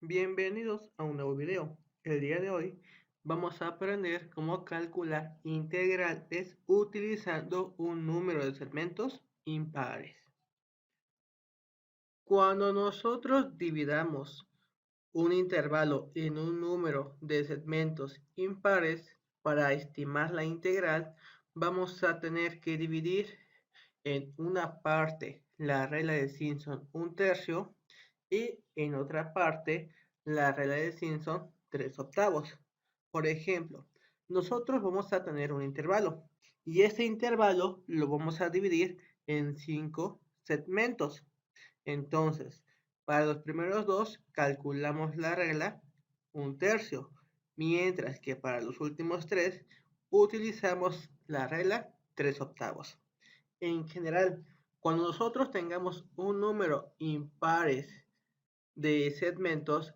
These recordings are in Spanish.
Bienvenidos a un nuevo video. El día de hoy vamos a aprender cómo calcular integrales utilizando un número de segmentos impares. Cuando nosotros dividamos un intervalo en un número de segmentos impares para estimar la integral, vamos a tener que dividir en una parte la regla de Simpson 1/3 y en otra parte la regla de Simpson 3/8. Por ejemplo, nosotros vamos a tener un intervalo y ese intervalo lo vamos a dividir en 5 segmentos. Entonces, para los primeros dos calculamos la regla 1/3, mientras que para los últimos tres utilizamos la regla 3/8. En general, cuando nosotros tengamos un número impares de segmentos,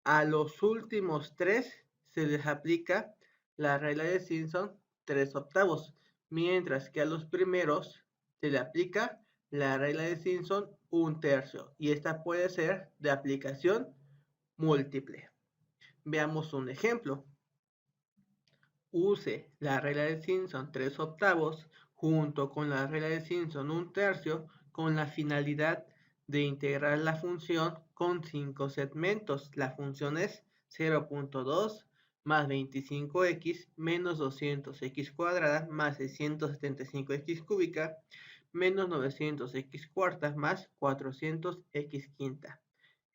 a los últimos tres se les aplica la regla de Simpson 3/8, mientras que a los primeros se le aplica la regla de Simpson 1/3, y esta puede ser de aplicación múltiple. Veamos un ejemplo. Use la regla de Simpson 3/8 junto con la regla de Simpson 1/3 con la finalidad de integrar la función con 5 segmentos. La función es 0.2 más 25x menos 200x cuadrada más 675x cúbica menos 900x cuarta más 400x quinta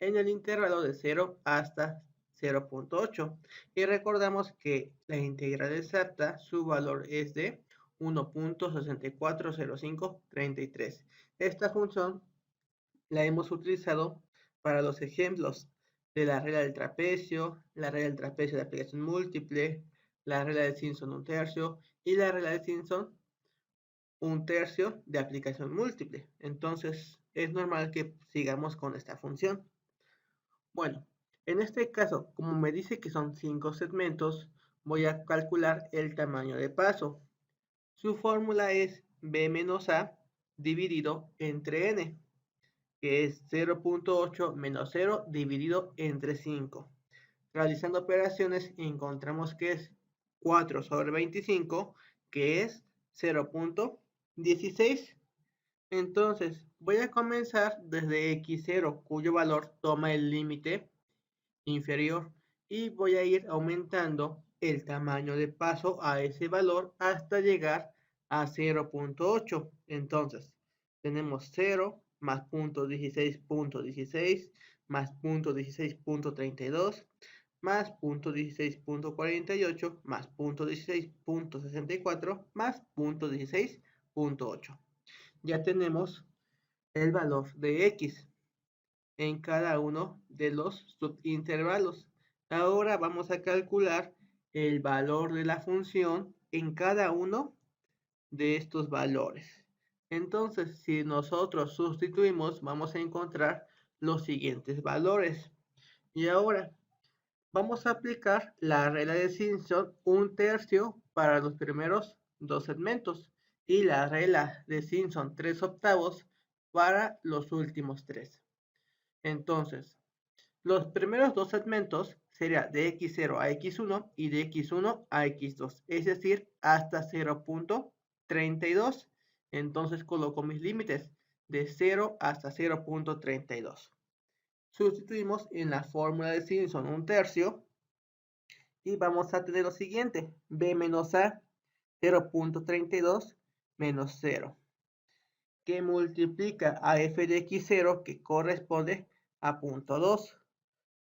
en el intervalo de 0 hasta 0.8. Y recordamos que la integral exacta, su valor es de 1.640533. Esta función la hemos utilizado para los ejemplos de la regla del trapecio, la regla del trapecio de aplicación múltiple, la regla de Simpson 1/3 y la regla de Simpson 1/3 de aplicación múltiple. Entonces es normal que sigamos con esta función. Bueno, en este caso, como me dice que son 5 segmentos, voy a calcular el tamaño de paso. Su fórmula es b menos a dividido entre n, que es 0.8 menos 0 dividido entre 5. Realizando operaciones encontramos que es 4 sobre 25, que es 0.16. Entonces, voy a comenzar desde x0, cuyo valor toma el límite inferior, y voy a ir aumentando el tamaño de paso a ese valor hasta llegar a 0.8. Entonces, tenemos 0 más 0.16.16 más 0.16.32 más 0.16.48 más 0.16.64 más 0.16.8. Ya tenemos el valor de x en cada uno de los subintervalos. Ahora vamos a calcular el valor de la función en cada uno de estos valores. Entonces, si nosotros sustituimos, vamos a encontrar los siguientes valores. Y ahora vamos a aplicar la regla de Simpson 1/3 para los primeros dos segmentos y la regla de Simpson 3/8 para los últimos tres. Entonces, los primeros dos segmentos serían de x0 a x1 y de x1 a x2, es decir, hasta 0.32. Entonces coloco mis límites de 0 hasta 0.32. Sustituimos en la fórmula de Simpson 1/3 y vamos a tener lo siguiente: b menos a 0.32 menos 0, que multiplica a f de x0, que corresponde a 0.2,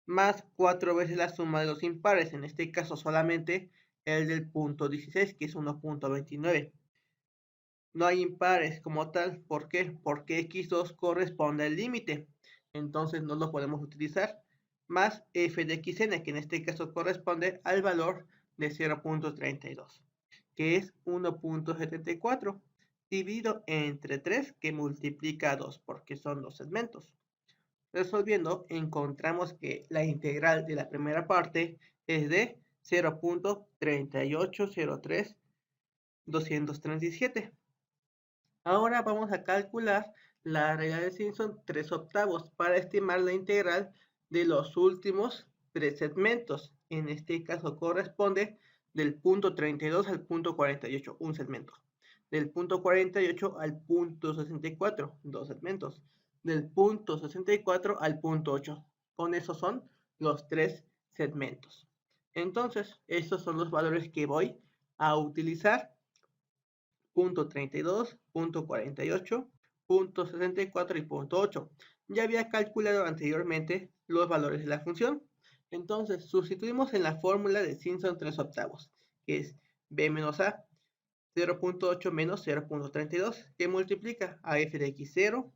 más 4 veces la suma de los impares, en este caso solamente el del punto 16, que es 1.29. No hay impares como tal. ¿Por qué? Porque x2 corresponde al límite, entonces no lo podemos utilizar. Más f de xn, que en este caso corresponde al valor de 0.32, que es 1.74, dividido entre 3, que multiplica a 2, porque son dos segmentos. Resolviendo, encontramos que la integral de la primera parte es de 0.3803237. Ahora vamos a calcular la regla de Simpson 3/8 para estimar la integral de los últimos 3 segmentos. En este caso corresponde del punto 32 al punto 48, un segmento. Del punto 48 al punto 64, dos segmentos. Del punto 64 al punto 8. Con eso son los 3 segmentos. Entonces, estos son los valores que voy a utilizar. Punto 32, punto 48, punto 64 y punto 8. Ya había calculado anteriormente los valores de la función. Entonces, sustituimos en la fórmula de Simpson 3 octavos, que es b menos a 0.8 menos 0.32, que multiplica a f de x0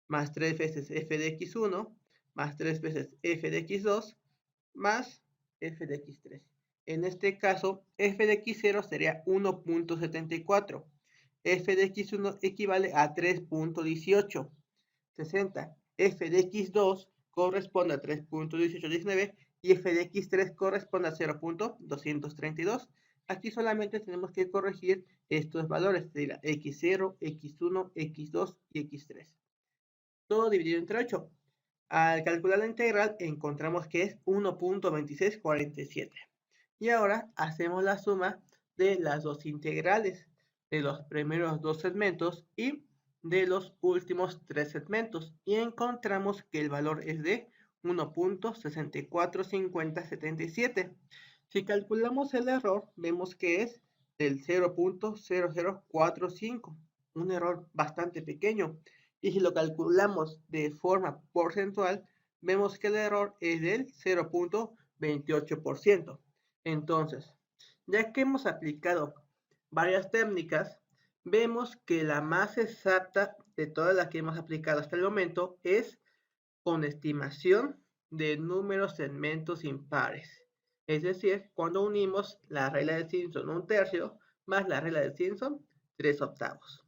más 3 veces f de x1 más 3 veces f de x2 más f de x3. En este caso, f de x0 sería 1.74. F de x1 equivale a 3.18. 60. F de x2 corresponde a 3.1819 y f de x3 corresponde a 0.232. Aquí solamente tenemos que corregir estos valores de la x0, x1, x2 y x3. Todo dividido entre 8. Al calcular la integral encontramos que es 1.2647. Y ahora hacemos la suma de las dos integrales, de los primeros dos segmentos y de los últimos tres segmentos. Y encontramos que el valor es de 1.645077. Si calculamos el error, vemos que es del 0.0045, un error bastante pequeño. Y si lo calculamos de forma porcentual, vemos que el error es del 0.28%. Entonces, ya que hemos aplicado varias técnicas, vemos que la más exacta de todas las que hemos aplicado hasta el momento es con estimación de números segmentos impares. Es decir, cuando unimos la regla de Simpson 1/3 más la regla de Simpson 3 octavos.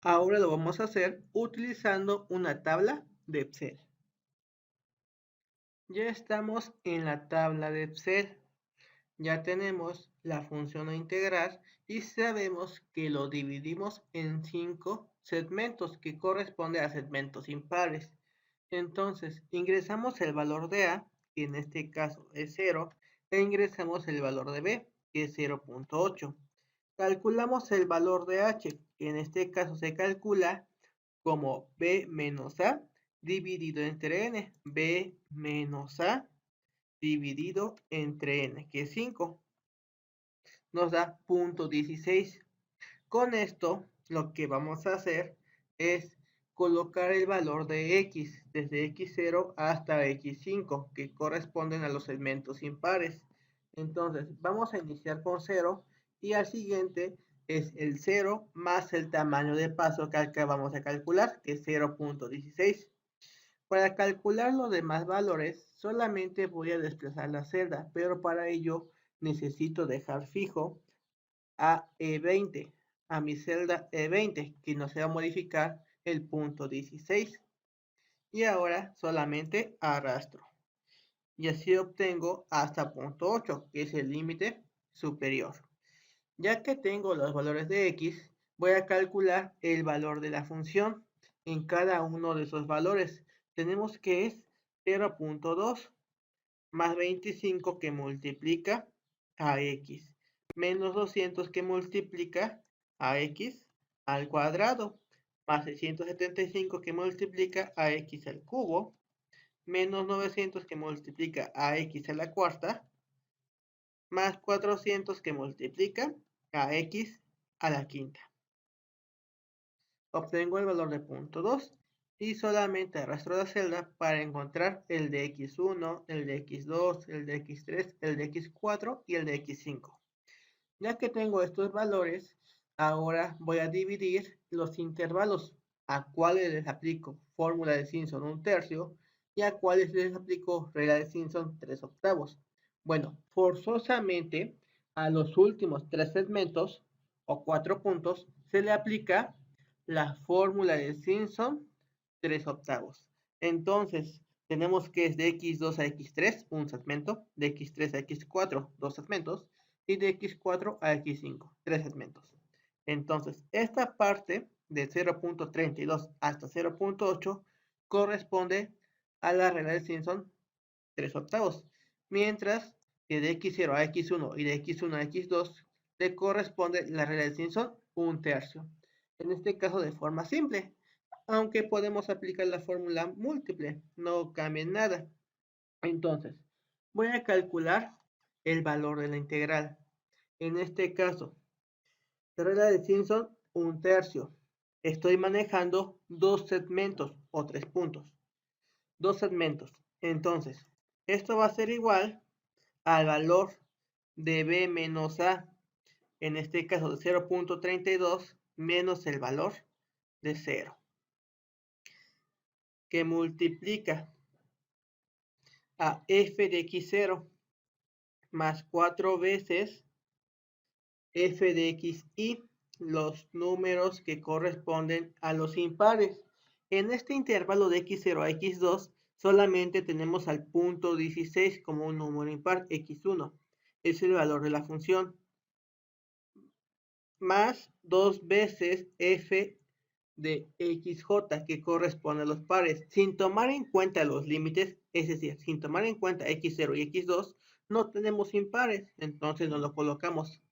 Ahora lo vamos a hacer utilizando una tabla de Excel. Ya estamos en la tabla de Excel. Ya tenemos la función a integrar y sabemos que lo dividimos en 5 segmentos que corresponde a segmentos impares. Entonces, ingresamos el valor de A, que en este caso es 0, e ingresamos el valor de B, que es 0.8. Calculamos el valor de H, que en este caso se calcula como B menos A dividido entre N. B menos A dividido entre N, que es 5. Nos da 0.16. Con esto, lo que vamos a hacer es colocar el valor de X desde X0 hasta X5, que corresponden a los segmentos impares. Entonces, vamos a iniciar con 0 y al siguiente es el 0 más el tamaño de paso que acabamos de calcular, que es 0.16. Para calcular los demás valores, solamente voy a desplazar la celda, pero para ello necesito dejar fijo a E20, a mi celda E20, que no se va a modificar el punto 16. Y ahora solamente arrastro. Y así obtengo hasta punto 8, que es el límite superior. Ya que tengo los valores de X, voy a calcular el valor de la función en cada uno de esos valores. Tenemos que es 0.2 más 25 que multiplica a X menos 200 que multiplica a X al cuadrado más 675 que multiplica a X al cubo menos 900 que multiplica a X a la cuarta más 400 que multiplica a X a la quinta. Obtengo el valor de punto 2 y solamente arrastro la celda para encontrar el de X1, el de X2, el de X3, el de X4 y el de X5. Ya que tengo estos valores, ahora voy a dividir los intervalos a cuáles les aplico fórmula de Simpson 1/3 y a cuáles les aplico regla de Simpson 3 octavos. Bueno, forzosamente a los últimos 3 segmentos o 4 puntos se le aplica la fórmula de Simpson 3 octavos. Entonces, tenemos que es de X2 a X3, un segmento, de X3 a X4, dos segmentos, y de X4 a X5, tres segmentos. Entonces, esta parte de 0.32 hasta 0.8 corresponde a la regla de Simpson 3 octavos, mientras que de x0 a x1 y de x1 a x2 le corresponde la regla de Simpson 1/3. En este caso de forma simple, aunque podemos aplicar la fórmula múltiple, no cambia nada. Entonces, voy a calcular el valor de la integral. En este caso, la regla de Simpson 1/3. Estoy manejando dos segmentos o 3 puntos. Dos segmentos. Entonces, esto va a ser igual al valor de b menos a, en este caso de 0.32, menos el valor de 0, que multiplica a f de x0 más 4 veces f de xy, los números que corresponden a los impares. En este intervalo de x0 a x2 solamente tenemos al punto 16 como un número impar, x1. Es el valor de la función. Más 2 veces f de xj, que corresponde a los pares. Sin tomar en cuenta los límites, es decir, sin tomar en cuenta x0 y x2, no tenemos impares, entonces nos lo colocamos.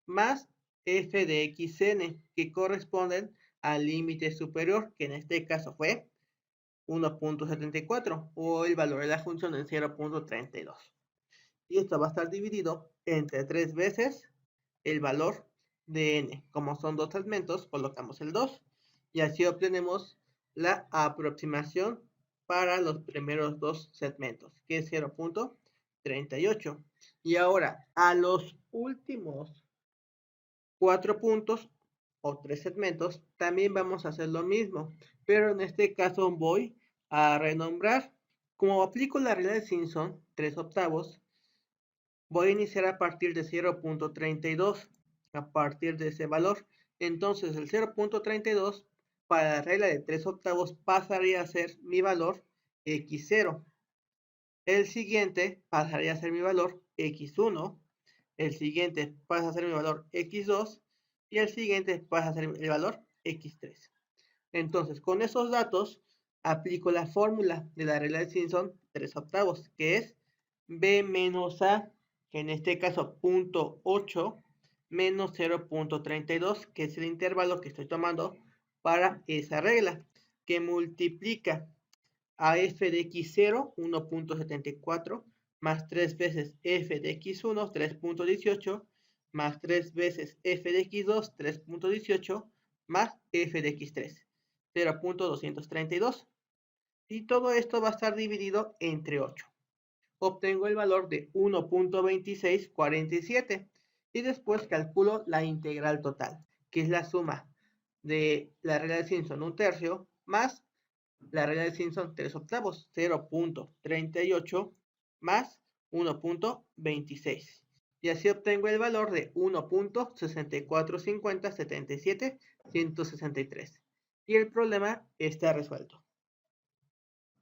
Más f de xn, que corresponden al límite superior, que en este caso fue 1.74, o el valor de la función en 0.32. Y esto va a estar dividido entre 3 veces el valor de n. Como son dos segmentos, colocamos el 2 y así obtenemos la aproximación para los primeros dos segmentos, que es 0.38. Y ahora, a los últimos 4 puntos o 3 segmentos, también vamos a hacer lo mismo, pero en este caso voy a renombrar. Como aplico la regla de Simpson, 3 octavos, voy a iniciar a partir de 0.32, a partir de ese valor. Entonces el 0.32 para la regla de 3 octavos pasaría a ser mi valor x0. El siguiente pasaría a ser mi valor x1. El siguiente pasa a ser mi valor x2. Y el siguiente pasa a ser el valor x3. Entonces con esos datos aplico la fórmula de la regla de Simpson 3 octavos, que es b menos a, que en este caso 0.8 menos 0.32, que es el intervalo que estoy tomando para esa regla, que multiplica a f de x0, 1.74, más 3 veces f de x1, 3.18, más 3 veces f de x2, 3.18, más f de x3, 0.232. Y todo esto va a estar dividido entre 8. Obtengo el valor de 1.2647 y después calculo la integral total, que es la suma de la regla de Simpson 1/3 más la regla de Simpson 3 octavos, 0.38 más 1.26. Y así obtengo el valor de 1.645077 163. Y el problema está resuelto.